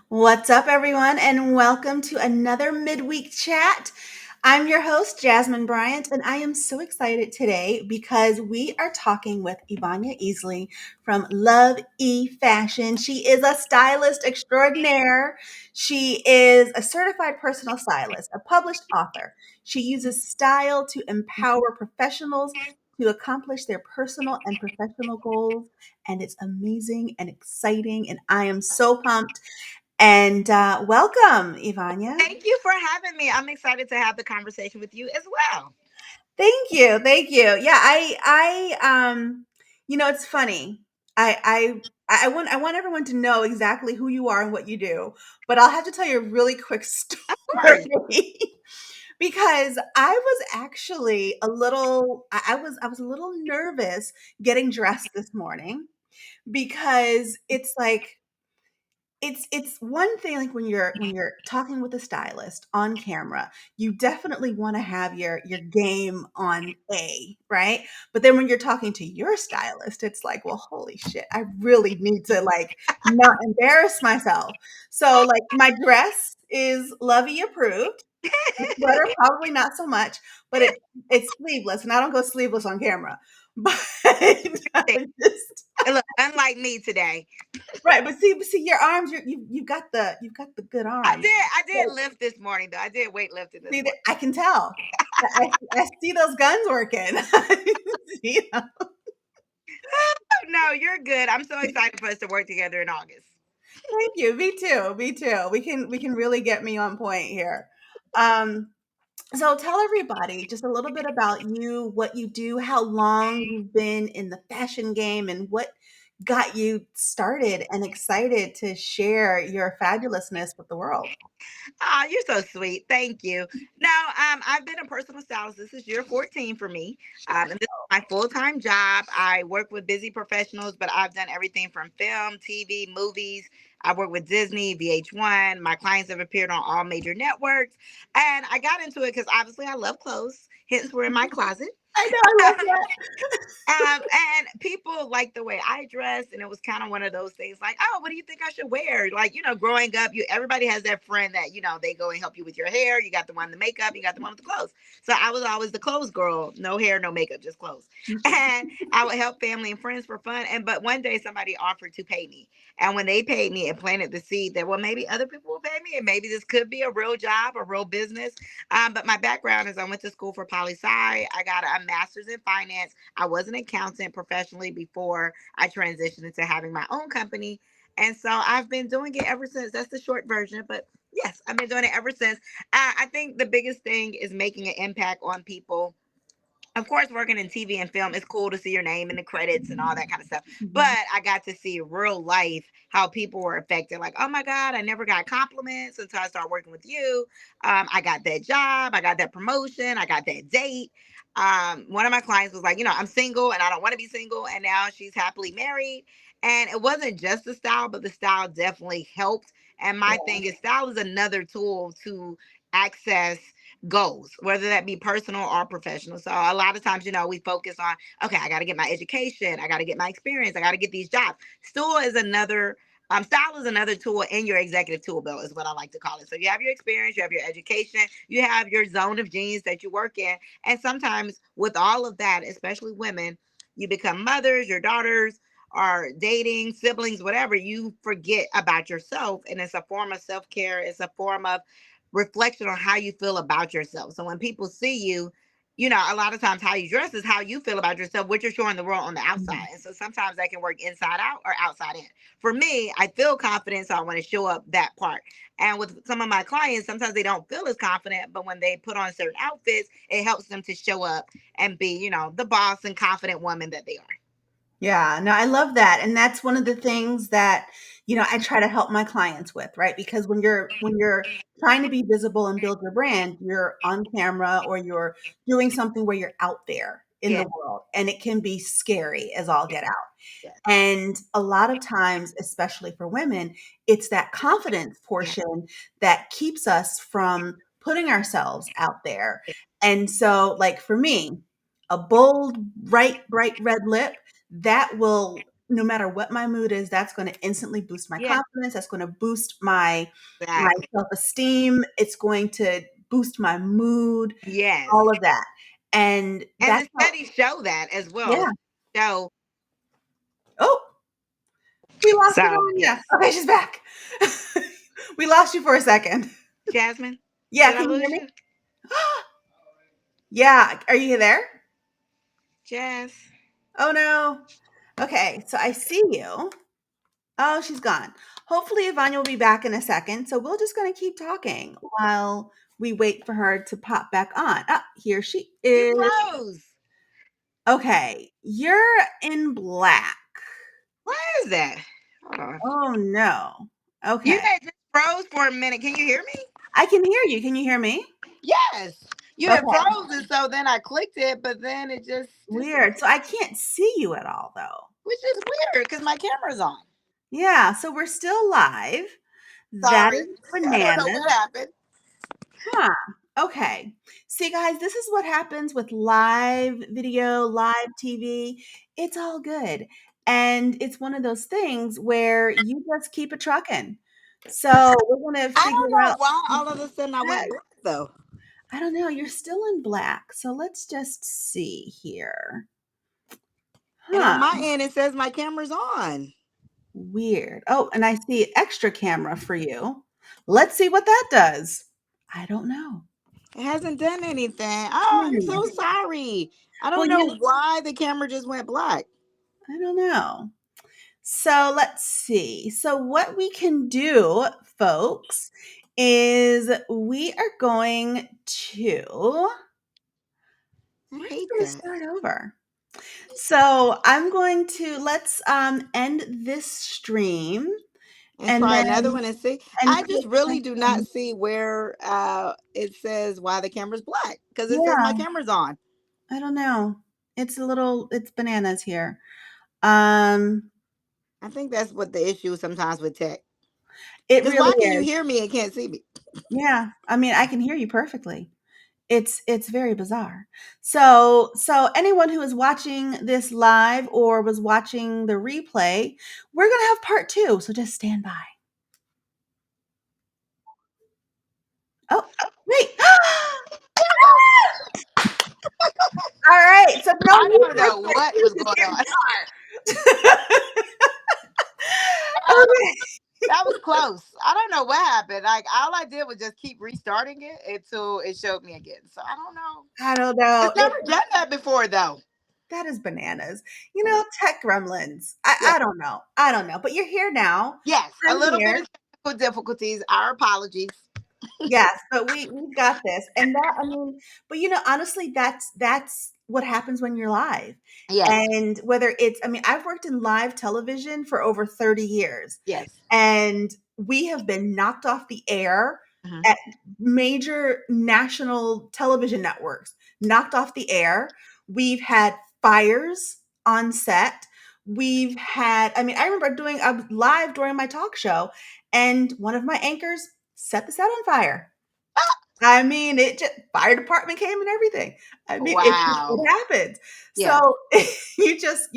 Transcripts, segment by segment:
What's up, everyone, and welcome to another midweek chat. I'm your host, Jasmine Bryant, and I am so excited today because we are talking with Evonya Easley from Love E Fashion. She is a stylist extraordinaire. She is a certified personal stylist, a published author. She uses style to empower professionals to accomplish their personal and professional goals. And it's amazing and exciting. And I am so pumped and welcome, Evonya. Thank you for having me. I'm excited to have the conversation with you as well. Thank you, thank you. Yeah, it's funny. I want everyone to know exactly who you are and what you do, but I'll have to tell you a really quick Of course. story because I was actually a little. I was a little nervous getting dressed this morning because it's like it's one thing like when you're talking with a stylist on camera, you definitely want to have your game on A, right? But then when you're talking to your stylist, it's like, well, holy shit, I really need to like not embarrass myself. So like my dress is Lovey approved. The sweater probably not so much, but it's sleeveless, and I don't go sleeveless on camera. But I just And look, unlike me today, right, but see, your arms, you've got the good I arms. did I did So, lift this morning though. I did weightlifting this see that morning. I can tell. I see those guns working. See them. No, you're good. I'm so excited for us to work together in August. Thank you. Me too. Me too. We can really get me on point here. Um, so tell everybody just a little bit about you, what you do, how long you've been in the fashion game, and what got you started and excited to share your fabulousness with the world. Oh, you're so sweet. Thank you. Now, I've been a personal stylist. This is year 14 for me. And this is my full-time job. I work with busy professionals, but I've done everything from film, TV, movies. I work with Disney, VH1. My clients have appeared on all major networks. And I got into it because obviously I love clothes. Hence, we're in my closet. I know, I love that. And people like the way I dress, and it was kind of one of those things like, oh, what do you think I should wear? Like, growing up, everybody has that friend that they go and help you with your hair. You got the one with the makeup, you got the one with the clothes. So I was always the clothes girl, no hair, no makeup, just clothes. And I would help family and friends for fun. And but one day somebody offered to pay me, and when they paid me, it planted the seed that well maybe other people will pay me, and maybe this could be a real job, a real business. But my background is I went to school for poli sci. I got a master's in finance. I was an accountant professionally before I transitioned into having my own company. And so I've been doing it ever since. That's the short version. But yes, I've been doing it ever since. I think the biggest thing is making an impact on people. Of course, working in TV and film, it's cool to see your name in the credits and all that kind of stuff. But Mhm. I got to see real life how people were affected. Like, oh my God, I never got compliments until I started working with you. I got that job, I got that promotion, I got that date. One of my clients was like, I'm single and I don't want to be single. And now she's happily married. And it wasn't just the style, but the style definitely helped. And my Yeah. thing is, style is another tool to access goals, whether that be personal or professional. So a lot of times, we focus on, okay, I got to get my education, I got to get my experience, I got to get these jobs. Stool is another. Style is another tool in your executive tool belt, is what I like to call it. So you have your experience, you have your education, you have your zone of genius that you work in, and sometimes with all of that, especially women, you become mothers, your daughters are dating, siblings, whatever. You forget about yourself, and it's a form of self care. It's a form of reflection on how you feel about yourself. So when people see you, a lot of times how you dress is how you feel about yourself, what you're showing the world on the outside. Mhm. And so sometimes that can work inside out or outside in. For me, I feel confident, so I want to show up that part. And with some of my clients, sometimes they don't feel as confident, but when they put on certain outfits, it helps them to show up and be, the boss and confident woman that they are. Yeah, no, I love that, and that's one of the things that, I try to help my clients with, right? Because when you're trying to be visible and build your brand, you're on camera or you're doing something where you're out there in Yeah, the world, and it can be scary as all yeah, get out. yeah, And a lot of times, especially for women, it's that confidence yeah, portion that keeps us from putting ourselves out there. And so, like for me, a bold, bright red lip, that will no matter what my mood is, that's going to instantly boost my Yeah, confidence. That's going to boost my exactly. self-esteem. It's going to boost my mood, Yes. all of that. And And that's the how, studies show that as well. yeah. So, Oh, we lost so Evonya. yes. Okay, she's back. We lost you for a second. Jasmine, Yeah, did I can you lose hear me? you? Yeah, are you there? Jazz. Oh no. Okay, so I see you. Oh, she's gone. Hopefully, Evonya will be back in a second. So we're just going to keep talking while we wait for her to pop back on. Ah, here she You is. froze. Okay, you're in black. What is that? Hold on. Oh no. You Okay, had just froze for a minute. Can you hear me? I can hear you. Can you hear me? Yes. You had Okay, frozen, so then I clicked it, but then it just weird. disappeared. So I can't see you at all, though. Which is weird because my camera's on. Yeah, so we're still live. That Sorry. is I don't know bananas. what happened. Huh. Okay. See, guys, this is what happens with live video, live TV. It's all good. And it's one of those things where you just keep it trucking. So we're going to I figure don't know out. why all of a sudden I went Heck, black though. I don't know. You're still in black. So let's just see here. And on Huh. my end, it says my camera's on. Weird. Oh, and I see extra camera for you. Let's see what that does. I don't know. It hasn't done anything. Oh, I'm Hmm. so sorry. I Well, don't know why the camera just went black. I don't know. So let's see. So, what we can do, folks, is we are going to I we're just hate going to that. start over. So I'm going to let's end this stream And and try another then one and see. and I see just if we really do not can, see where it says why the camera's black because it says my yeah, camera's on. I don't know. It's bananas here. Um I think that's what the issue is sometimes with tech. it Because really why can you is. hear me and can't see me? Yeah. I mean, I can hear you perfectly. It's very bizarre. So anyone who is watching this live or was watching the replay, we're going to have part 2, so just stand by. Oh, wait. All right. So no I need don't for know part what 2 was because going here on. we are. Okay. That was close. I don't know what happened. Like all I did was just keep restarting it until it showed me again. So I don't know. I don't know. It's never done that before though. That is bananas. Mm. Tech gremlins. Yeah. I don't know. I don't know. But you're here now. Yes, a I'm little bit here. of technical difficulties. Our apologies. Yes, but we've got this. And that I mean, but honestly, that's what happens when you're live. Yes. And whether it's I mean, I've worked in live television for over 30 years. Yes. And we have been knocked off the air Mhm. at major national television networks, knocked off the air. We've had fires on set. We've had, I mean, I remember doing a live during my talk show, and one of my anchors set the set on fire. I mean, it just fire department came and everything. I mean, Wow. it happens. Yeah. So you just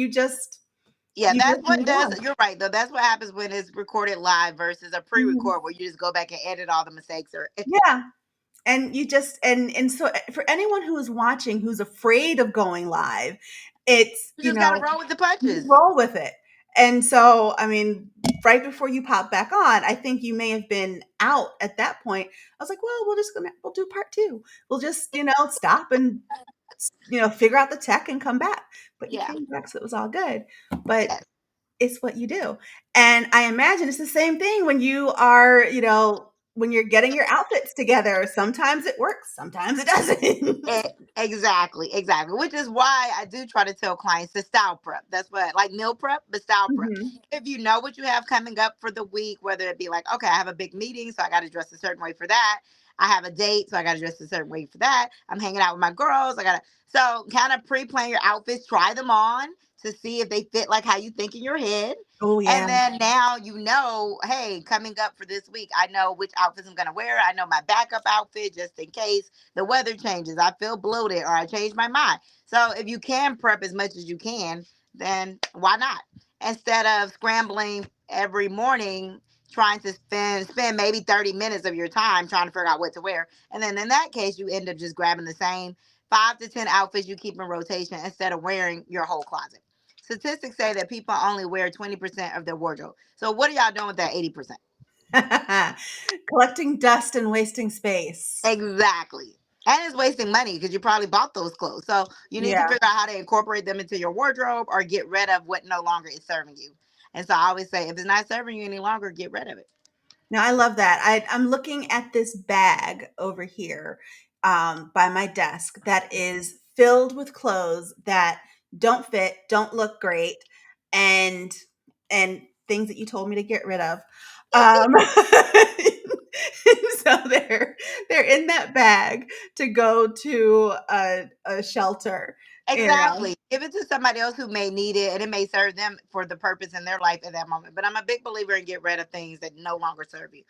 Yeah, you that's just what move does. on. You're right though. That's what happens when it's recorded live versus a Mhm. pre-record where you just go back and edit all the mistakes or Yeah. And you just and so for anyone who is watching who's afraid of going live, it's, you just got to roll with the you punches. roll with it. And so, I mean, right before you pop back on, I think you may have been out at that point. I was like, well, we'll do part 2. We'll just, stop and figure out the tech and come back. But you Yeah. came back, so it was all good. But Yes. it's what you do. And I imagine it's the same thing when you are, when you're getting your outfits together. Sometimes it works, sometimes it doesn't. Exactly, exactly. Which is why I do try to tell clients to style prep. That's what, like meal prep, but style prep. Mhm. If you know what you have coming up for the week, whether it be like, okay, I have a big meeting, so I got to dress a certain way for that. I have a date, so I got to dress a certain way for that. I'm hanging out with my girls. I got to, so kind of pre plan your outfits, try them on to see if they fit like how you think in your head. Oh, yeah. And then now you know, hey, coming up for this week, I know which outfits I'm going to wear. I know my backup outfit just in case the weather changes, I feel bloated, or I change my mind. So if you can prep as much as you can, then why not? instead of scrambling every morning trying to spend maybe 30 minutes of your time trying to figure out what to wear. And then in that case, you end up just grabbing the same 5 to 10 outfits you keep in rotation instead of wearing your whole closet. Statistics say that people only wear 20% of their wardrobe. So what are y'all doing with that 80%? Collecting dust and wasting space. Exactly. And it's wasting money because you probably bought those clothes. So you need to Yeah. figure out how to incorporate them into your wardrobe or get rid of what no longer is serving you. And so I always say, if it's not serving you any longer, get rid of it. No, I love that. I'm looking at this bag over here by my desk that is filled with clothes that don't fit, don't look great, and and things that you told me to get rid of. Um, so they're in that bag to go to a shelter. You know, Exactly. Give it to somebody else who may need it and it may serve them for the purpose in their life at that moment. But I'm a big believer in get rid of things that no longer serve you.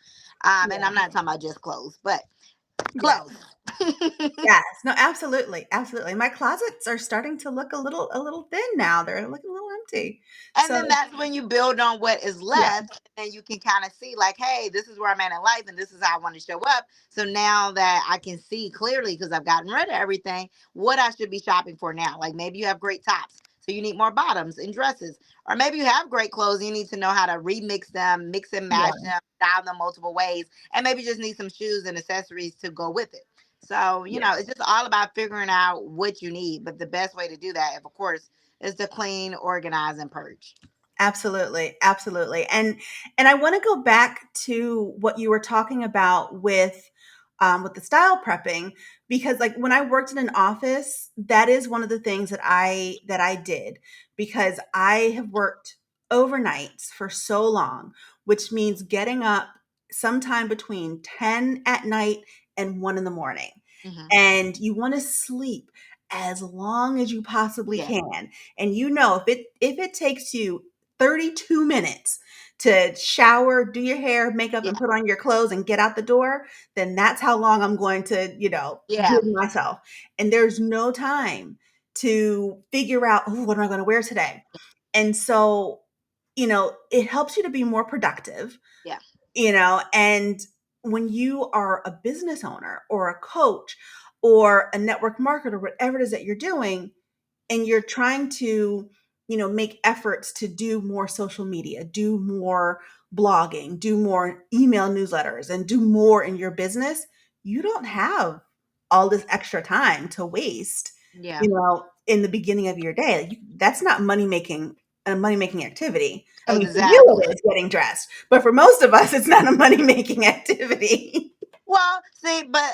And yeah, I'm not talking about just clothes, but yeah. clothes. Yes. No, absolutely, absolutely. My closets are starting to look a little thin now. They're looking a little empty. And So, then that's when you build on what is yeah, left. And then you can kind of see, like, hey, this is where I'm at in life and this is how I want to show up. So now that I can see clearly because I've gotten rid of everything, what I should be shopping for now. Like maybe you have great tops. So you need more bottoms and dresses. Or maybe you have great clothes. And you need to know how to remix them, mix and match yeah, them, style them multiple ways. And maybe just need some shoes and accessories to go with it. So, yeah. it's just all about figuring out what you need. But the best way to do that, of course, is to clean, organize, and purge. Absolutely, absolutely. And I wanna go back to what you were talking about with the style prepping, because, like, when I worked in an office, that is one of the things that I did, because I have worked overnights for so long, which means getting up sometime between 10 at night and 1 in the morning. Hmm. And you wanna sleep as long as you possibly Yeah, can. And if it takes you 32 minutes to shower, do your hair, makeup, yeah, and put on your clothes and get out the door, then that's how long I'm going to, yeah, give myself. And there's no time to figure out, oh, what am I going to wear today? And so, it helps you to be more productive, yeah, and when you are a business owner or a coach or a network marketer, whatever it is that you're doing, and you're trying to, make efforts to do more social media, do more blogging, do more email newsletters, and do more in your business, you don't have all this extra time to waste, yeah. in the beginning of your day. That's not a money making activity. I mean, for you, Exactly. it is getting dressed, but for most of us, it's not a money making activity. Well, see, but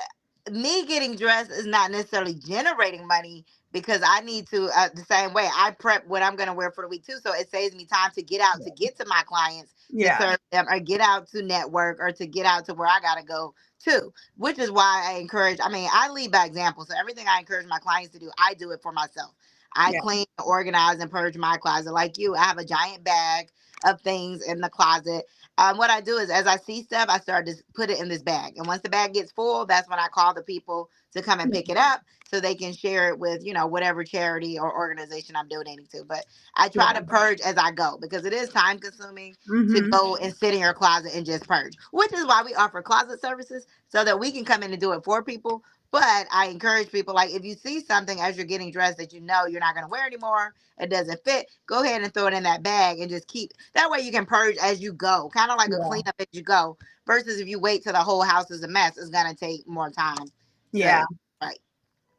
me getting dressed is not necessarily generating money because I need to, the same way, I prep what I'm going to wear for the week too. So it saves me time to get out to get to my clients to Yeah, serve them or get out to network or to get out to where I got to go too, which is why I encourage, I mean, I lead by example. So everything I encourage my clients to do, I do it for myself. I yeah, clean, organize, and purge my closet. Like you, I have a giant bag of things in the closet. What I do is as I see stuff, I start to put it in this bag. And once the bag gets full, that's when I call the people to come and yeah, pick it up so they can share it with, whatever charity or organization I'm donating to. But I try yeah. to purge as I go because it is time consuming to Mhm. go and sit in your closet and just purge, which is why we offer closet services so that we can come in and do it for people. But I encourage people, like, if you see something as you're getting dressed that you know you're not going to wear anymore, it doesn't fit, go ahead and throw it in that bag and just keep. That way you can purge as you go, kind of like a Yeah, cleanup as you go. Versus if you wait till the whole house is a mess, it's going to take more time yeah. to, right.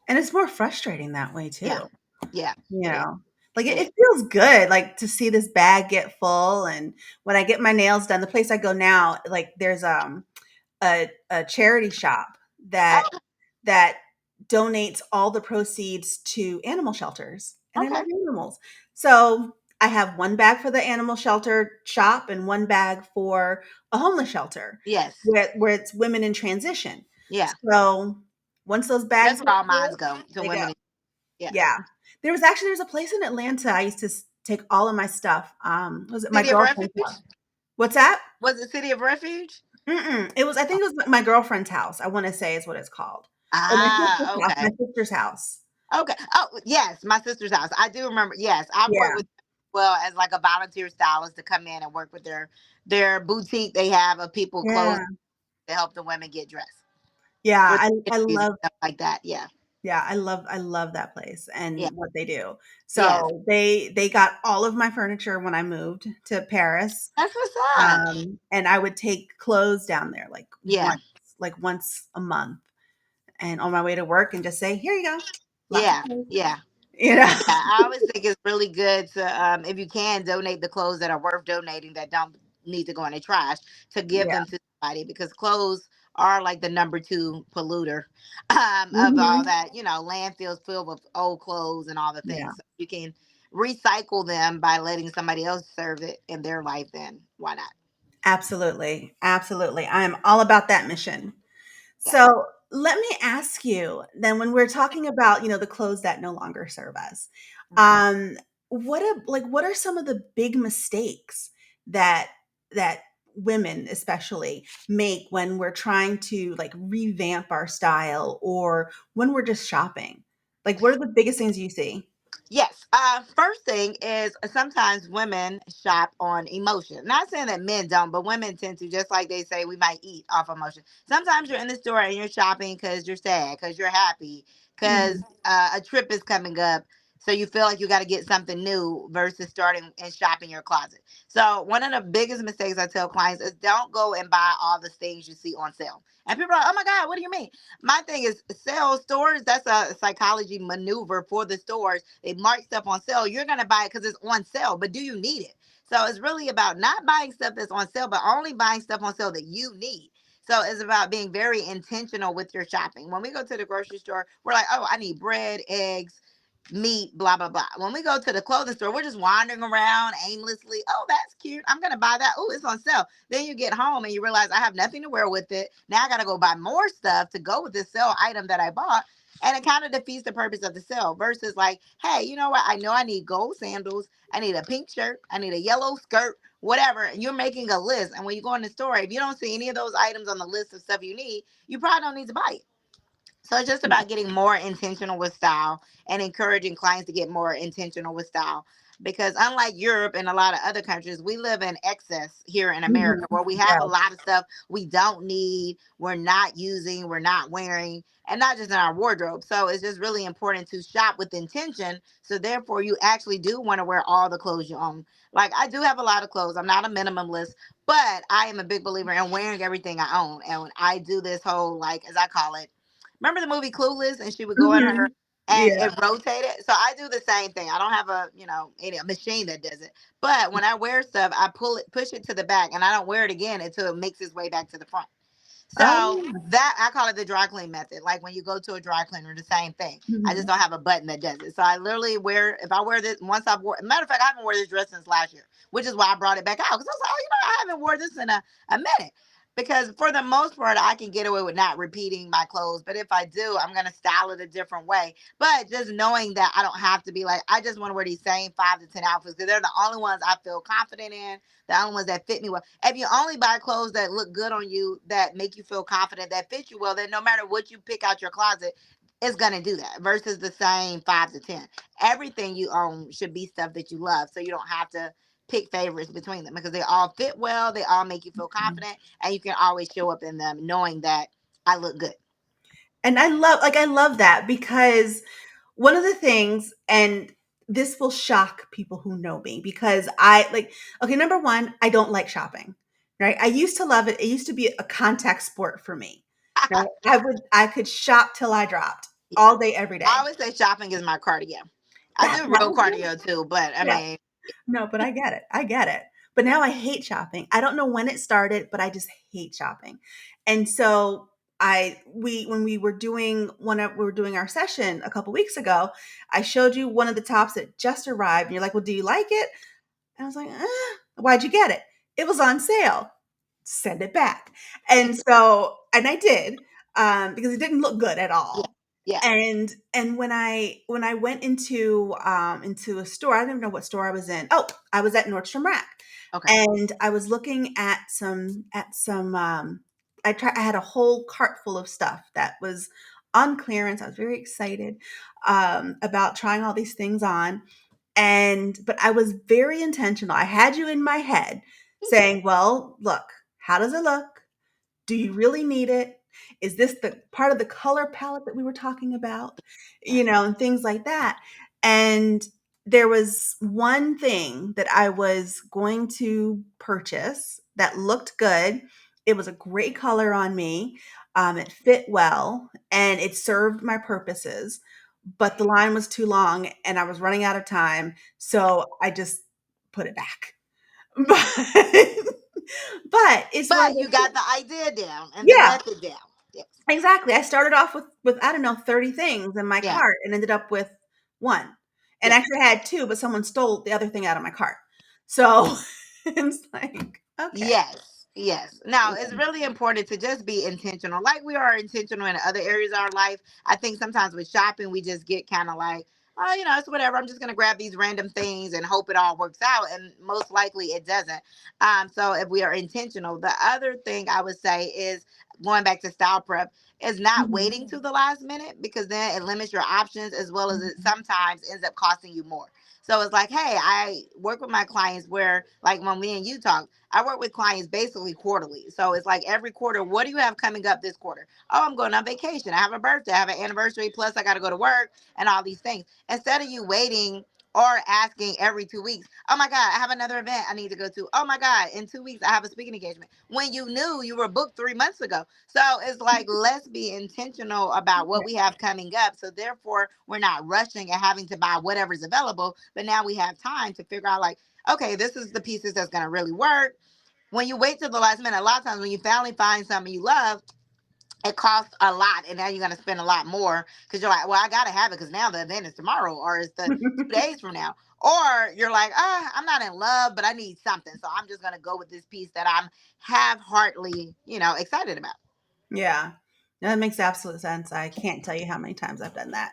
And it's more frustrating that way Yeah. too, Yeah. you Yeah. know? Like, it It is. it feels good, like, to see this bag get full, and when I get my nails done, the place I go now, like, there's, a charity shop that Oh, that donates all the proceeds to animal shelters, and I love okay. animals. So, I have 1 bag for the animal shelter shop and 1 bag for a homeless shelter Yes. where it's women in transition. Yeah. So, once those bags That's get where all mines full, go to they go. women. Yeah. Yeah. There's a place in Atlanta I used to take all of my stuff, was it my City of girlfriend's Refuge? house. What's that? Was it City of Refuge? Mm-mm. I think it was my girlfriend's house, I wanna say is what it's called. Or Ah, my okay. sister's house. Okay. Oh, yes, my sister's house. I do remember. Yes, I've worked Yeah. with. well as like a volunteer stylist to come in and work with their boutique they have of people clothes Yeah. to help the women get dressed Yeah, for the I interviews and love stuff like that. Yeah. yeah, I love that place Yeah. and what they do. Yes. So, they got all of my furniture when I moved to Paris, That's what's up. and I would take clothes down there, Yeah. like, once a month, and on my way to work and just say, "Here you go. Lots of Yeah. clothes." Yeah. You know? Yeah, I always think it's really good to, if you can, donate the clothes that are worth donating that don't need to go in the trash to give Yeah. them to somebody because clothes are like the number two polluter of all Mhm. that, landfills filled with old clothes and all the Yeah. things. So you can recycle them by letting somebody else serve it in their life, then why not? Absolutely, absolutely. I am all about that mission. Yeah. So let me ask you then when we're talking about, the clothes that no longer serve us, um, what are some of the big mistakes that that women especially make when we're trying to like revamp our style or when we're just shopping? Like what are the biggest things you see? Yes. First thing is sometimes women shop on emotion. Not saying that men don't, but women tend to, just like they say, we might eat off emotion. Sometimes you're in the store and you're shopping because you're sad, because you're happy, because Mhm. a trip is coming up. So you feel like you got to get something new versus starting and shopping your closet. So one of the biggest mistakes I tell clients is don't go and buy all the things you see on sale. And people are like, oh my God, what do you mean? My thing is sales stores, that's a psychology maneuver for the stores. They mark stuff on sale. You're going to buy it because it's on sale, but do you need it? So it's really about not buying stuff that's on sale, but only buying stuff on sale that you need. So it's about being very intentional with your shopping. When we go to the grocery store, we're like, oh, I need bread, eggs, meat, blah, blah, blah. When we go to the clothing store, we're just wandering around aimlessly. Oh, that's cute. I'm going to buy that. Oh, it's on sale. Then you get home and you realize I have nothing to wear with it. Now I got to go buy more stuff to go with this sale item that I bought. And it kind of defeats the purpose of the sale versus like, hey, you know what? I know I need gold sandals. I need a pink shirt. I need a yellow skirt, whatever. And you're making a list. And when you go in the store, if you don't see any of those items on the list of stuff you need, you probably don't need to buy it. So it's just about getting more intentional with style and encouraging clients to get more intentional with style. Because unlike Europe and a lot of other countries, we live in excess here in America Mhm. where we have a Yeah. lot of stuff we don't need, we're not using, we're not wearing, and not just in our wardrobe. So it's just really important to shop with intention. So therefore, you actually do want to wear all the clothes you own. Like I do have a lot of clothes. I'm not a minimalist, but I am a big believer in wearing everything I own. And I do this whole, like, as I call it, remember the movie Clueless, and she would go in her Mhm. and Yeah. it rotated. So I do the same thing. I don't have a a machine that does it, but when I wear stuff, I pull it, push it to the back, and I don't wear it again until it makes its way back to the front. So Oh. that I call it the dry clean method. Like when you go to a dry cleaner, the same thing. I just Mhm. don't have a button that does it. So I literally wear, if I wear this once I've worn, matter of fact, I haven't worn this dress since last year, which is why I brought it back out. Because I was like, oh, I haven't worn this in a minute. Because for the most part, I can get away with not repeating my clothes. But if I do, I'm gonna style it a different way. But just knowing that I don't have to be like, I just want to wear these same 5 to 10 outfits because they're the only ones I feel confident in, the only ones that fit me well. If you only buy clothes that look good on you, that make you feel confident, that fit you well, then no matter what you pick out your closet, it's gonna do that. Versus the same 5 to 10. Everything you own should be stuff that you love, so you don't have to pick favorites between them because they all fit well, they all make you feel Mhm. confident, and you can always show up in them knowing that I look good. And I love that because one of the things and this will shock people who know me because I like okay, number 1, I don't like shopping, right? I used to love it. It used to be a contact sport for me, right? I could shop till I dropped Yeah. all day, every I day. always say shopping is my cardio. I That do that real was good. cardio too, but I Yeah. mean, No, but I get it. I get it. But now I hate shopping. I don't know when it started, but I just hate shopping. And so I we when we were doing our session a couple weeks ago, I showed you one of the tops that just arrived. And you're like, well, do you like it? And I was like, why'd you get it? It was on sale. Send it back. And I did, because it didn't look good at yeah, all. yeah, And when I went into a store, I don't even know what store I was in. Oh, I was at Nordstrom Rack, okay, and I was looking at some. I had a whole cart full of stuff that was on clearance. I was very excited about trying all these things on, But I was very intentional. I had you in my head saying, "Well, look, how does it look? Do you really need it? Is this the part of the color palette that we were talking about?" Yeah. And things like that. And there was one thing that I was going to purchase that looked good. It was a great color on me. It fit well and it served my purposes, but the line was too long and I was running out of time. So I just put it back. But, but it's one of But those you got things. the idea down and the Yeah, method down. Yes. exactly. I started off with I don't know, 30 things in my Yeah. cart and ended up with 1. And Yes. actually I had 2, but someone stole the other thing out of my cart. So, it's like, okay. Yes, yes. Now, it's really important to just be intentional, like we are intentional in other areas of our life. I think sometimes with shopping, we just get kind of like, oh, it's whatever. I'm just going to grab these random things and hope it all works out. And most likely it doesn't. So, if we are intentional, the other thing I would say is going back to style prep is not Mhm, waiting to the last minute, because then it limits your options, as well as it mhm, sometimes ends up costing you more. So it's like, hey, I work with my clients where, like when me and you talk, I work with clients basically quarterly. So it's like every quarter, what do you have coming up this quarter? Oh, I'm going on vacation. I have a birthday. I have an anniversary. Plus, I got to go to work and all these things. Instead of you waiting or asking every 2 weeks, oh my God, I have another event I need to go to. Oh my God, in 2 weeks, I have a speaking engagement. When you knew you were booked 3 months ago. So it's like, let's be intentional about what we have coming up. So therefore, we're not rushing and having to buy whatever's available. But now we have time to figure out, like, okay, this is the pieces that's going to really work. When you wait till the last minute, a lot of times when you finally find something you love, it costs a lot, and now you're gonna spend a lot more because you're like, well, I gotta have it because now the event is tomorrow or it's the 2 days from now. Or you're like, I'm not in love, but I need something, so I'm just gonna go with this piece that I'm half-heartedly, excited about. yeah. No, that makes absolute sense. I can't tell you how many times I've done that.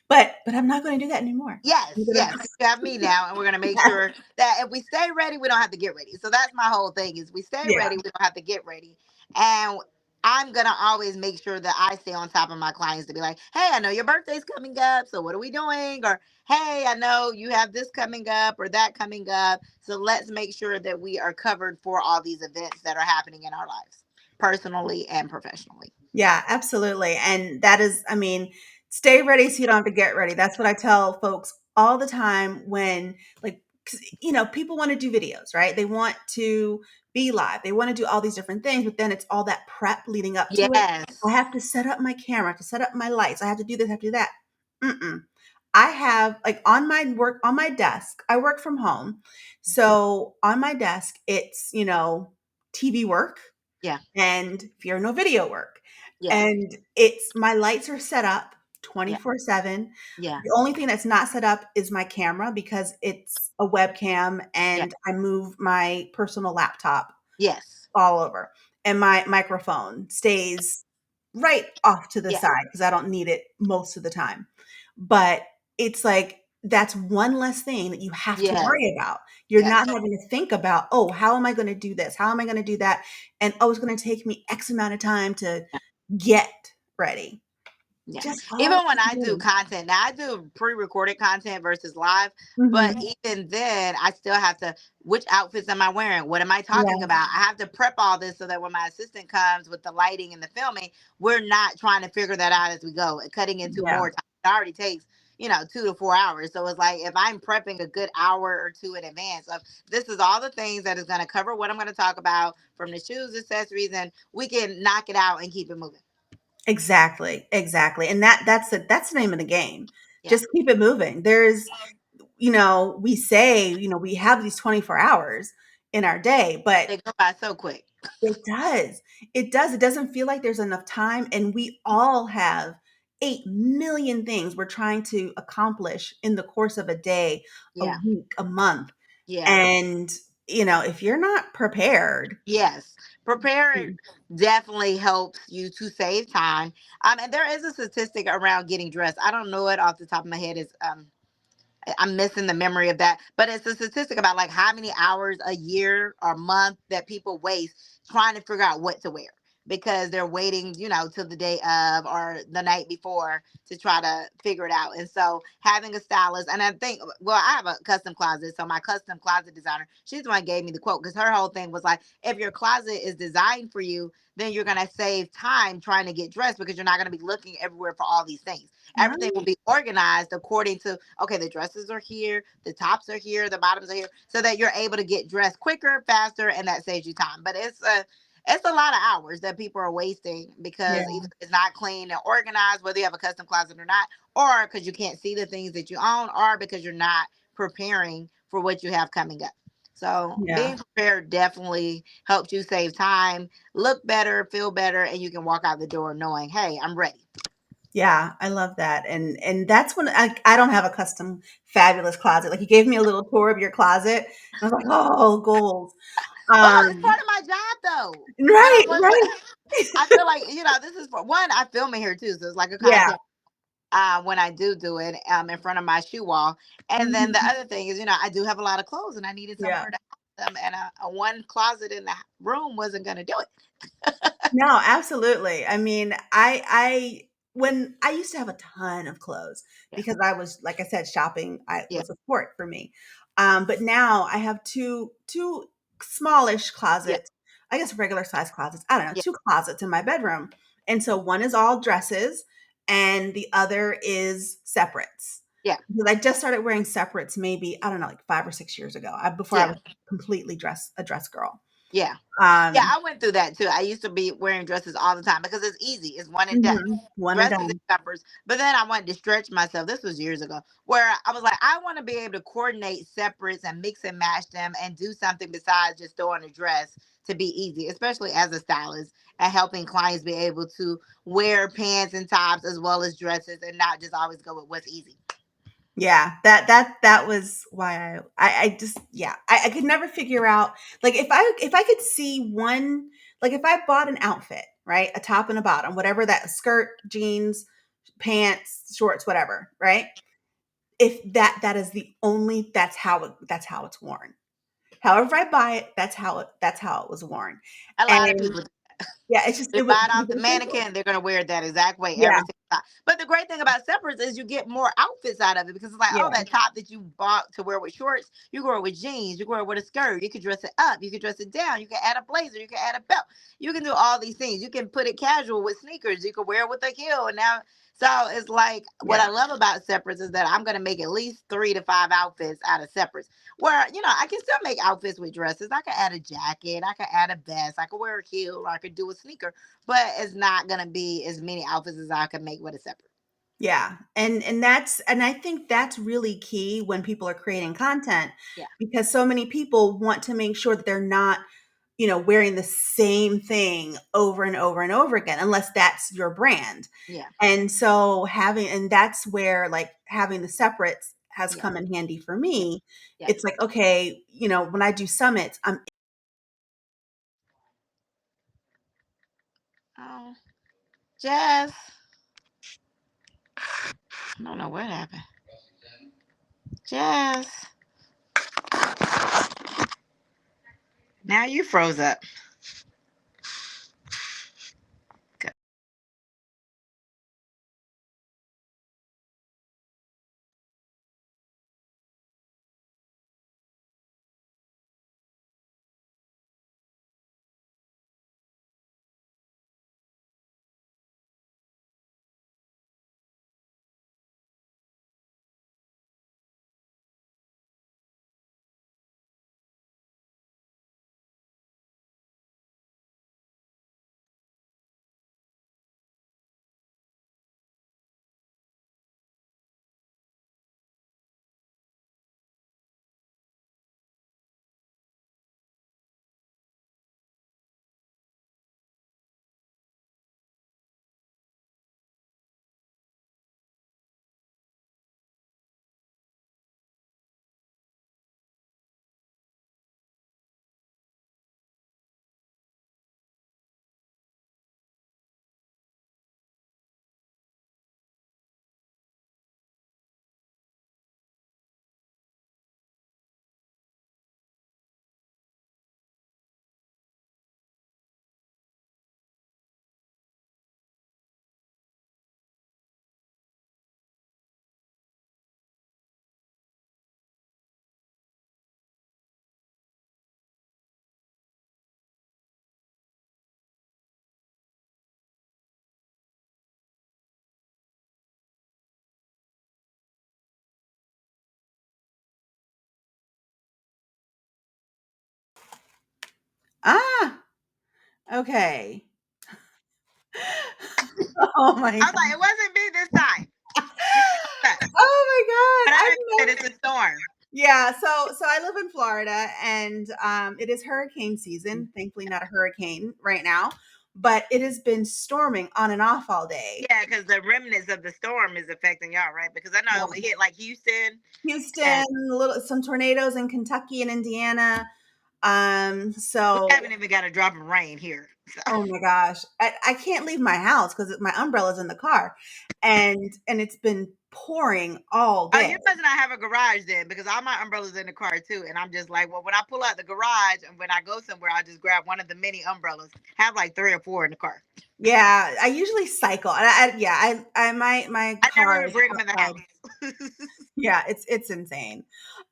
But I'm not gonna do that anymore. Yes, I'm gonna yes. You have me now, and we're gonna make sure that if we stay ready, we don't have to get ready. So that's my whole thing: is we stay Yeah. ready, we don't have to get ready. And I'm gonna always make sure that I stay on top of my clients to be like, hey, I know your birthday's coming up, so what are we doing? Or hey, I know you have this coming up or that coming up. So let's make sure that we are covered for all these events that are happening in our lives, personally and professionally. Yeah, absolutely. And that is, I mean, stay ready so you don't have to get ready. That's what I tell folks all the time when, like, 'cause, people want to do videos, right? They want to be live. They want to do all these different things, but then it's all that prep leading up to it. I Yes. have to set up my camera, to set up my lights. I have to do this, I have to do that. Mm-mm. I have like on my desk, I work from home. So on my desk, it's, TV work Yeah. and fear no video work. Yeah. And it's my lights are set up Yeah. 24/7. Yeah. The only thing that's not set up is my camera because it's a webcam Yeah. and I move my personal laptop Yes. all over. And my microphone stays right off to the Yeah. side because I don't need it most of the time. But it's like that's one less thing that you have to Yes. worry about. You're Yes. not having to think about, "Oh, how am I gonna do this? How am I gonna do that?" And, "Oh, it's gonna take me X amount of time to get ready." Yeah. Just all Even when I do in. content, now I do pre-recorded content versus live, but Mhm. even then I still have to, which outfits am I wearing? What am I talking Yeah, about? I have to prep all this so that when my assistant comes with the lighting and the filming, we're not trying to figure that out as we go and cutting into yeah, more time. It already takes, 2 to 4 hours. So it's like if I'm prepping a good hour or two in advance of, this is all the things that is going to cover what I'm going to talk about, from the shoes, accessories, and we can knock it out and keep it moving. exactly, exactly, and that's the name of the game. Yeah. Just keep it moving. We say, we have these 24 hours in our day, but They go by so quick. it does. It does. It doesn't feel like there's enough time, and we all have 8 million things we're trying to accomplish in the course of a day, a Yeah. week, a month, Yeah. and, if you're not prepared. Yes. Prepare Mm. definitely helps you to save time. And there is a statistic around getting dressed. I don't know it off the top of my head. I'm missing the memory of that, but it's a statistic about like how many hours a year or month that people waste trying to figure out what to wear. because they're waiting, till the day of or the night before to try to figure it out. And so having a stylist, and I think, well, I have a custom closet. So my custom closet designer, she's the one who gave me the quote, because her whole thing was like, if your closet is designed for you, then you're going to save time trying to get dressed, because you're not going to be looking everywhere for all these things. Everything will Right. be organized according to, okay, the dresses are here, the tops are here, the bottoms are here, so that you're able to get dressed quicker, faster, and that saves you time. But it's a lot of hours that people are wasting Yeah. because either it's not clean and organized, whether you have a custom closet or not, or because you can't see the things that you own, or because you're not preparing for what you have coming up. So Yeah. being prepared definitely helps you save time, look better, feel better, and you can walk out the door knowing, hey, I'm ready. Yeah, I love that, and that's when I don't have a custom fabulous closet. Like, you gave me a little tour of your closet, and I was like, "Oh, gold." Well, it's Um, part of my job though. right, right. I feel like, this is for one, I film it here too. So it's like a Yeah. content when I do it in front of my shoe wall. And then the Mhm. other thing is, I do have a lot of clothes and I needed Yeah. somewhere to have them. And a one closet in the room wasn't going to do it. No, absolutely. I mean, I when I used to have a ton of clothes Yeah. because I was, like I said, shopping I Yeah. was a sport for me. But now I have two smallish Yeah. closets, I guess regular size closets. I don't know, Yeah. two closets in my bedroom. And so one is all dresses and the other is separates. Yeah. Because I just started wearing separates maybe, I don't know, like 5 or 6 years ago. Before I Yeah. was completely a dress girl. Yeah. Yeah, Um, I went through that too. I used to be wearing dresses all the time because it's easy. It's one and done. mhm, one and Dresses and done. jumpers. But then I wanted to stretch myself. This was years ago, where I was like, I want to be able to coordinate separates and mix and match them and do something besides just throwing a dress to be easy, especially as a stylist and helping clients be able to wear pants and tops as well as dresses and not just always go with what's easy. Yeah, that was why I just yeah, I could never figure out, like, if I could see one, like, if I bought an outfit, right? A top and a bottom, whatever, that skirt, jeans, pants, shorts, whatever, right? If that is the only, that's how it's worn. However I buy it, that's how it was worn. A lot of And people. yeah, it's just They it was buy it off the very simple. mannequin, they're gonna wear it that exact way every Yeah, single time. But the great thing about separates is you get more outfits out of it, because it's like, oh, yeah, that top that you bought to wear with shorts, you can wear it with jeans, you can wear it with a skirt, you can dress it up, you can dress it down, you can add a blazer, you can add a belt, you can do all these things. You can put it casual with sneakers, you can wear it with a heel, and now so it's like what yeah, I love about separates is that I'm gonna make at least 3 to 5 outfits out of separates. Where I can still make outfits with dresses. I can add a jacket, I can add a vest, I can wear a heel, or I could do a sneaker, but it's not gonna be as many outfits as I can make with a separate. yeah. And I think that's really key when people are creating content, Yeah, because so many people want to make sure that they're not, wearing the same thing over and over and over again, unless that's your brand. yeah, And that's where, like, having the separates has yeah, come in handy for yeah, me. yeah. It's like, okay, when I do summits, Oh, Jazz. I don't know what happened. Jazz. Now you froze up. Ah, okay. Oh my I was like, god. it wasn't me this time. You messed up. Oh But my I god. know I've you said never. it's a storm. Yeah, so I live in Florida and it is hurricane season. Thankfully not a hurricane right now, but it has been storming on and off all day. Yeah, because the remnants of the storm is affecting y'all, right? Because I know Yeah. it hit like Houston, Houston, and little some tornadoes in Kentucky and Indiana. we So haven't even got a drop of rain here. So. oh my gosh. I can't leave my house because my umbrella's in the car. And it's been pouring all Oh, day. you must not have a garage then, because all my umbrellas in the car too. And I'm just like, well, when I pull out the garage and when I go somewhere, I just grab one of the mini umbrellas. Have like 3 or 4 in the car. Yeah, I usually cycle. And yeah, I my I never car even is bring them in the outside. house. Yeah, it's insane.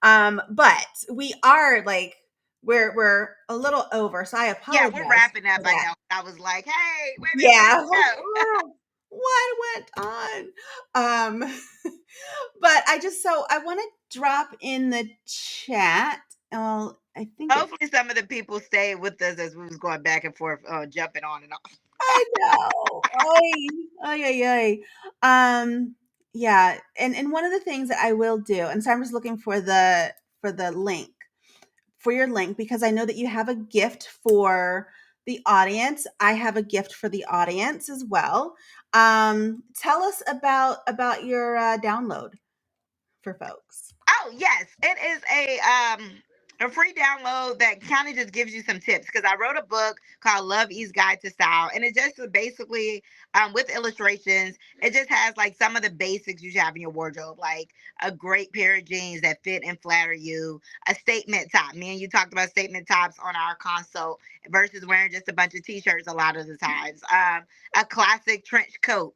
But we are like we're a little over, so I Yeah, apologize we're wrapping up. for I that. know. I was like, hey, wait a minute, where did Yeah, like, you go? oh, what went on? But I want to drop in the chat. Well, I think it. Hopefully, some of the people stayed with us as we was going back and forth, jumping on and off. I know. Ay, ay, ay, ay. Yeah, and one of the things that I will do, and so I'm just looking for the link for your link because I know that you have a gift for the audience. I have a gift for the audience as well. Tell us about your download for folks. Oh yes, it is a free download that kind of just gives you some tips because I wrote a book called Love Ease Guide to Style, and it just basically with illustrations. It just has like some of the basics you should have in your wardrobe, like a great pair of jeans that fit and flatter you, a statement top. Me and you talked about statement tops on our consult versus wearing just a bunch of t-shirts a lot of the times. A classic trench coat,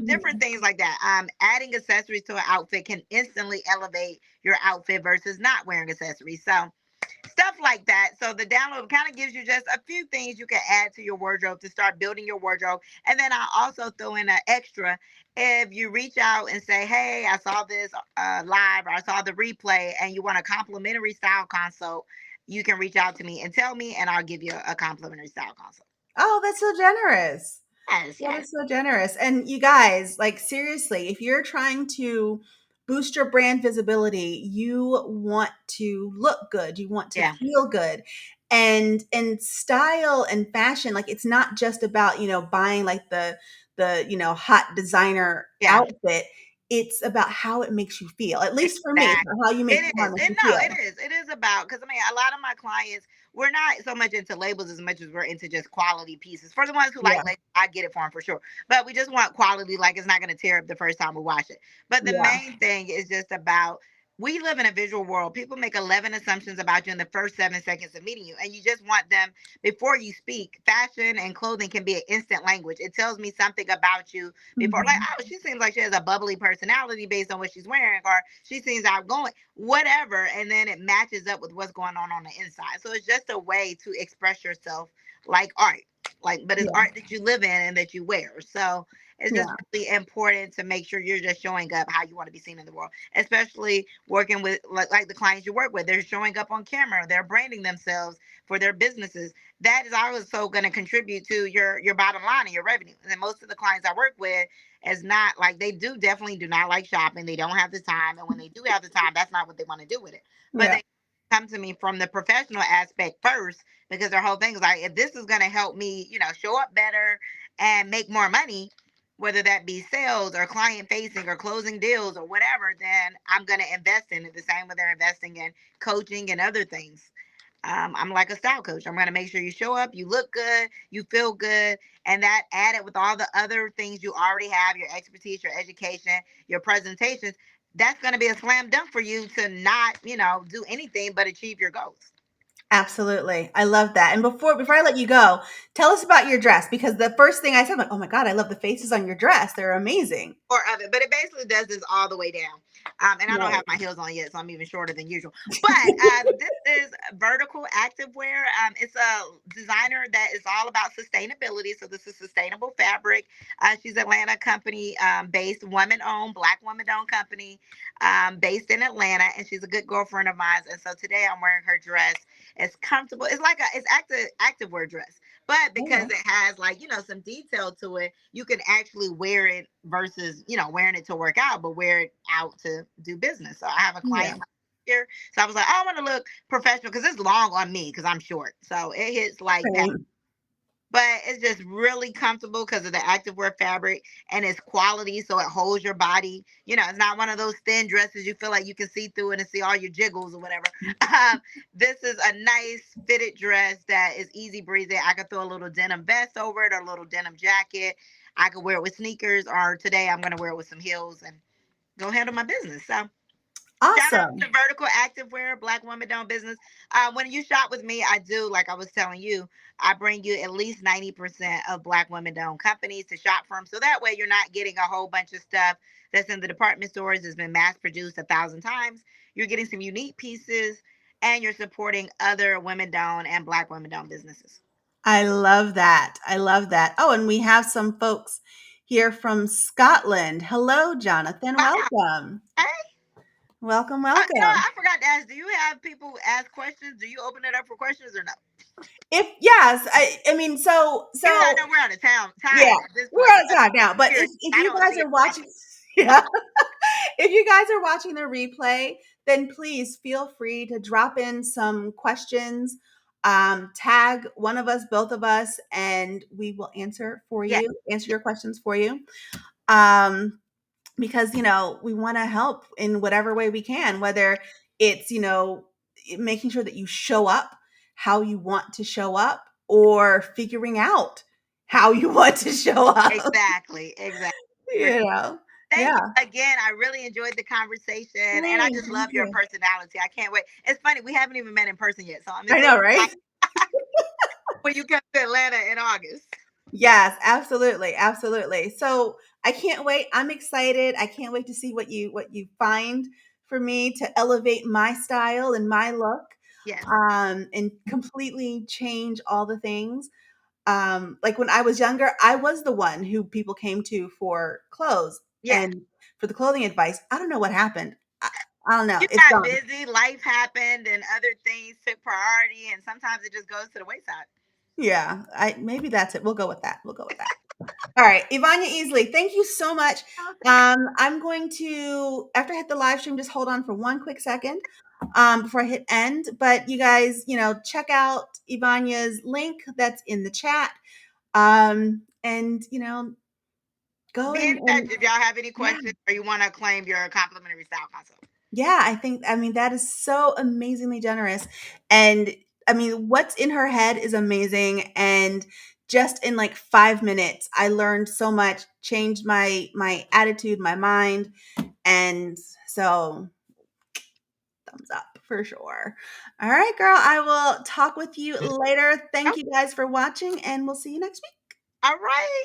different Mhm. things like that. Adding accessories to an outfit can instantly elevate your outfit versus not wearing accessories. So stuff like that. So the download kind of gives you just a few things you can add to your wardrobe to start building your wardrobe. And then I also throw in an extra. If you reach out and say, hey, I saw this live or I saw the replay and you want a complimentary style consult, you can reach out to me and tell me, and I'll give you a complimentary style consult. Oh, that's so generous. Yes, That yes. is so generous. And you guys, like seriously, if you're trying to boost your brand visibility, you want to look good, you want to Yeah, feel good. And style and fashion, like it's not just about, buying like the hot designer yeah. outfit. It's about how it makes you feel. At least for me, it's Exactly. about how you make It how is. it makes And you no, it feel. is. It is about, because I mean, a lot of my clients, we're not so much into labels as much as we're into just quality pieces. For the ones who Yeah. like labels, I get it for them for sure. But we just want quality, like it's not going to tear up the first time we wash it. But the Yeah. main thing is just about, we live in a visual world. People make 11 assumptions about you in the first 7 seconds of meeting you. And you just want them before you speak. Fashion and clothing can be an instant language. It tells me something about you before, like, Mhm. oh, she seems like she has a bubbly personality based on what she's wearing, or she seems outgoing, whatever. And then it matches up with what's going on the inside. So it's just a way to express yourself like art, like, but it's Yeah. art that you live in and that you wear. So it's just Yeah. really important to make sure you're just showing up how you want to be seen in the world, especially working with like the clients you work with. They're showing up on camera, they're branding themselves for their businesses. That is also going to contribute to your bottom line and your revenue. And then most of the clients I work with is not like, they do definitely do not like shopping. They don't have the time, and when they do have the time, that's not what they want to do with it. But Yeah. they come to me from the professional aspect first, because their whole thing is like, if this is going to help me, show up better and make more money, whether that be sales or client facing or closing deals or whatever, then I'm going to invest in it the same way they're investing in coaching and other things. I'm like a style coach. I'm going to make sure you show up, you look good, you feel good, and that added with all the other things you already have, your expertise, your education, your presentations, that's going to be a slam dunk for you to not, do anything but achieve your goals. Absolutely. I love that. And before I let you go, tell us about your dress because the first thing I said, I'm like, oh my God, I love the faces on your dress. They're amazing. Or of it, but it basically does this all the way down. And I don't have Right. my heels on yet, so I'm even shorter than usual. But this is Vertical Activewear. It's a designer that is all about sustainability. So this is sustainable fabric. She's Atlanta company based, woman owned, black woman owned company based in Atlanta, and she's a good girlfriend of mine. And so today I'm wearing her dress. It's comfortable. It's like it's active wear dress, but because Okay. it has like some detail to it, you can actually wear it versus wearing it to work out, but wear it out to do business. So I have a Yeah. client here, so I was like, I want to look professional because it's long on me because I'm short, so it hits like Right. but it's just really comfortable because of the activewear fabric and its quality, so it holds your body. It's not one of those thin dresses you feel like you can see through it and see all your jiggles or whatever. um, this is a nice fitted dress that is easy breezy. I could throw a little denim vest over it or a little denim jacket. I could wear it with sneakers, or today I'm going to wear it with some heels and go handle my business. So shout out Awesome. to Vertical Activewear, Black Women Down Business. When you shop with me, I do, like I was telling you, I bring you at least 90% of Black women down companies to shop from. So that way you're not getting a whole bunch of stuff that's in the department stores, has been mass produced 1,000 times. You're getting some unique pieces and you're supporting other women down and Black women down businesses. I love that. I love that. Oh, and we have some folks here from Scotland. Hello, Jonathan. Wow. Welcome. Hey, Welcome, I welcome. forgot to ask, do you have people ask questions? Do you open it up for questions or no? If yes, I mean, so I know we're out of time yeah, at this we're point out of because time now. But here if I you don't guys see are it. watching, yeah, if you guys are watching the replay, then please feel free to drop in some questions. Tag one of us, both of us, and we will Yeah, answer your questions for you. Um, because we want to help in whatever way we can, whether it's making sure that you show up how you want to show up, or figuring out how you want to show up. exactly, exactly. you know Thank yeah, you again. I really enjoyed the conversation, and I same, just thank love your you. personality. I can't wait. It's funny, we haven't even met in person yet, so I'm I so know, excited right? when you come to Atlanta in August. Yes, absolutely, absolutely. So I can't wait. I'm excited. I can't wait to see what you find for me to elevate my style and my look, Yes, and completely change all the things. Like when I was younger, I was the one who people came to for clothes yes. and for the clothing advice. I don't know what happened. I don't know. You It's got gone. busy, life happened, and other things took priority, and sometimes it just goes to the wayside. Yeah, I maybe that's it. We'll go with that. We'll go with that. All right, Evonya Easley, thank you so much. Oh, thank I'm going to, after I hit the live stream, just hold on for one quick second before I hit end. But you guys, check out Evonya's link that's in the chat, and go Be in touch and if y'all have any yeah. questions or you want to claim your complimentary style consult. Yeah, I mean, that is so amazingly generous. And I mean, what's in her head is amazing. And just in like 5 minutes, I learned so much, changed my attitude, my mind. And so thumbs up for sure. All right, girl. I will talk with you later. Thank Oh, you guys for watching, and we'll see you next week. all right.